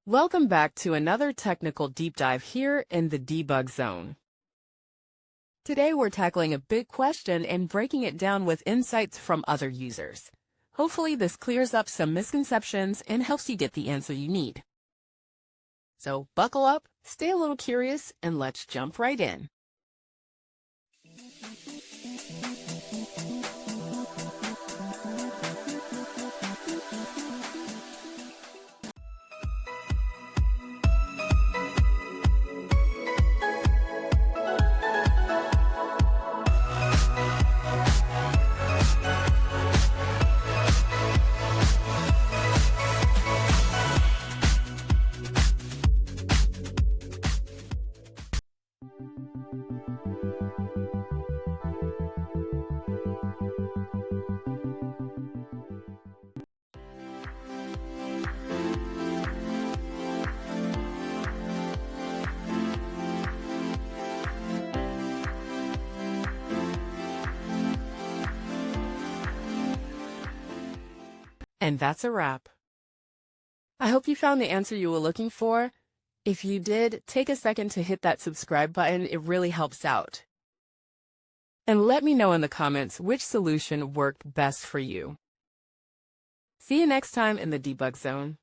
Welcome back to another technical deep dive here in the debug zone. Today we're tackling a big question and breaking it down with insights from other users. Hopefully this clears up some misconceptions and helps you get the answer you need. So buckle up, stay a little curious, and let's jump right in. And that's a wrap. I hope you found the answer you were looking for. If you did, take a second to hit that subscribe button. It really helps out. And let me know in the comments which solution worked best for you. See you next time in the debug zone.